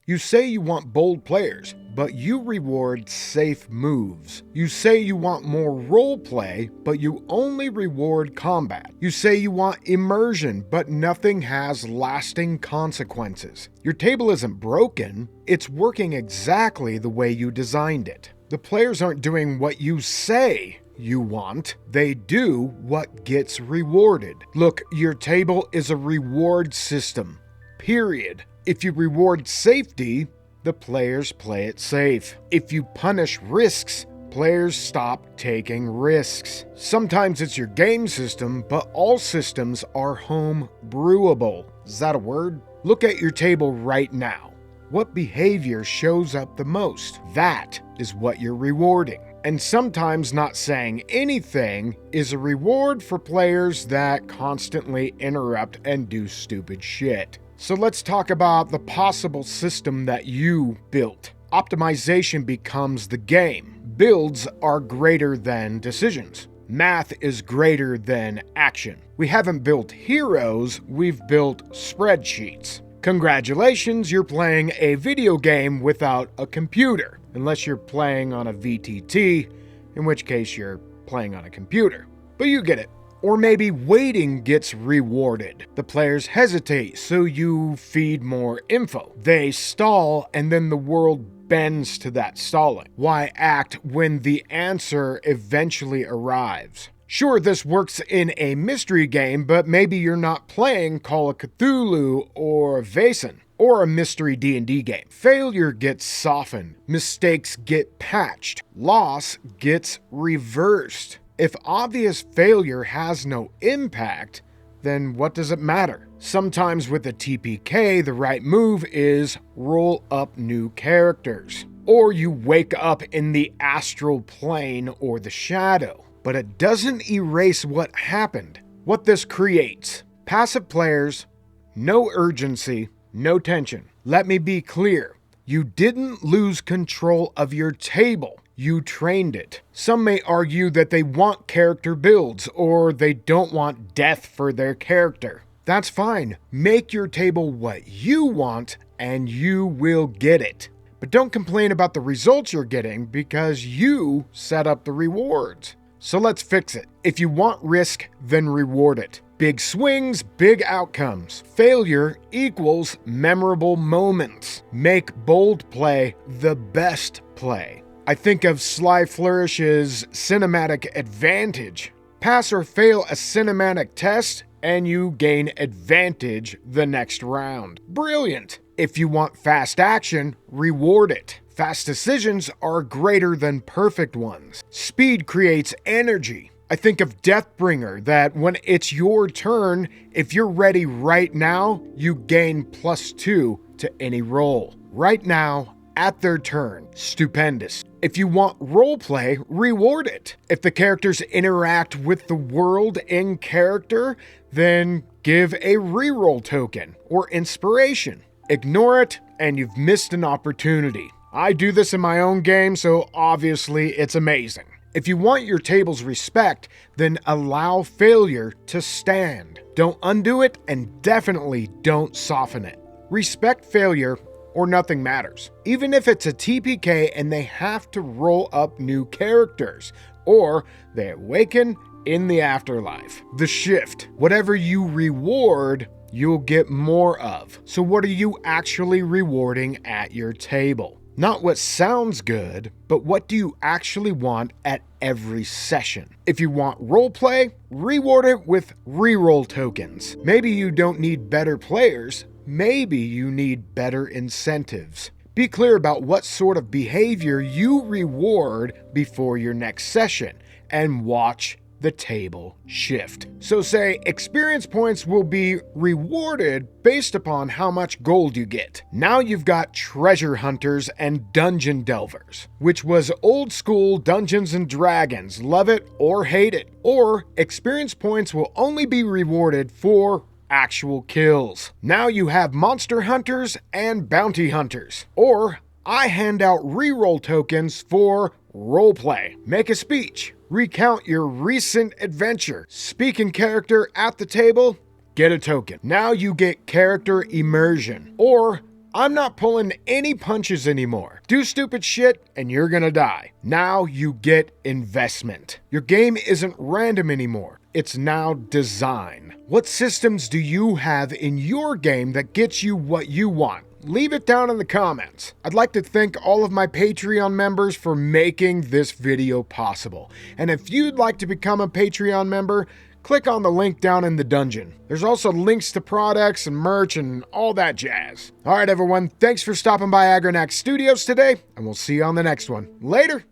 You say you want bold players, but you reward safe moves. You say you want more roleplay, but you only reward combat. You say you want immersion, but nothing has lasting consequences. Your table isn't broken, it's working exactly the way you designed it. The players aren't doing what you say you want, they do what gets rewarded. Look, your table is a reward system, period. If you reward safety, the players play it safe. If you punish risks, players stop taking risks. Sometimes it's your game system, but all systems are home brewable. Is that a word? Look at your table right now. What behavior shows up the most? That is what you're rewarding. And sometimes not saying anything is a reward for players that constantly interrupt and do stupid shit. So let's talk about the possible system that you built. Optimization becomes the game. Builds are greater than decisions. Math is greater than action. We haven't built heroes, we've built spreadsheets. Congratulations, you're playing a video game without a computer. Unless you're playing on a VTT, in which case you're playing on a computer. But you get it. Or maybe waiting gets rewarded. The players hesitate, so you feed more info. They stall, and then the world bends to that stalling. Why act when the answer eventually arrives? Sure, this works in a mystery game, but maybe you're not playing Call of Cthulhu or Vaesen, or a mystery D&D game. Failure gets softened. Mistakes get patched. Loss gets reversed. If obvious failure has no impact, then what does it matter? Sometimes with a TPK, the right move is roll up new characters. Or you wake up in the astral plane or the shadow. But it doesn't erase what happened. What this creates. Passive players, no urgency, no tension. Let me be clear. You didn't lose control of your table. You trained it. Some may argue that they want character builds or they don't want death for their character. That's fine. Make your table what you want and you will get it. But don't complain about the results you're getting because you set up the rewards. So let's fix it. If you want risk, then reward it. Big swings, big outcomes. Failure equals memorable moments. Make bold play the best play. I think of Sly Flourish's cinematic advantage. Pass or fail a cinematic test, and you gain advantage the next round. Brilliant! If you want fast action, reward it. Fast decisions are greater than perfect ones. Speed creates energy. I think of Deathbringer, that when it's your turn, if you're ready right now, you gain +2 to any roll. Right now, at their turn. Stupendous. If you want roleplay, reward it. If the characters interact with the world in character, then give a reroll token or inspiration. Ignore it, and you've missed an opportunity. I do this in my own game, so obviously it's amazing. If you want your table's respect, then allow failure to stand. Don't undo it, and definitely don't soften it. Respect failure, or nothing matters. Even if it's a TPK and they have to roll up new characters, or they awaken in the afterlife. The shift. Whatever you reward, you'll get more of. So what are you actually rewarding at your table? Not what sounds good, but what do you actually want at every session? If you want roleplay, reward it with reroll tokens. Maybe you don't need better players, maybe you need better incentives. Be clear about what sort of behavior you reward before your next session, and watch the table shift. So say experience points will be rewarded based upon how much gold you get. Now you've got treasure hunters and dungeon delvers, which was old school Dungeons and Dragons, love it or hate it. Or experience points will only be rewarded for actual kills. Now you have monster hunters and bounty hunters. Or I hand out reroll tokens for roleplay. Make a speech. Recount your recent adventure. Speak in character at the table. Get a token. Now you get character immersion. Or I'm not pulling any punches anymore. Do stupid shit and you're gonna die. Now you get investment. Your game isn't random anymore. It's now design. What systems do you have in your game that gets you what you want? Leave it down in the comments. I'd like to thank all of my Patreon members for making this video possible. And if you'd like to become a Patreon member, click on the link down in the dungeon. There's also links to products and merch and all that jazz. Alright everyone, thanks for stopping by Agranak Studios today, and we'll see you on the next one. Later!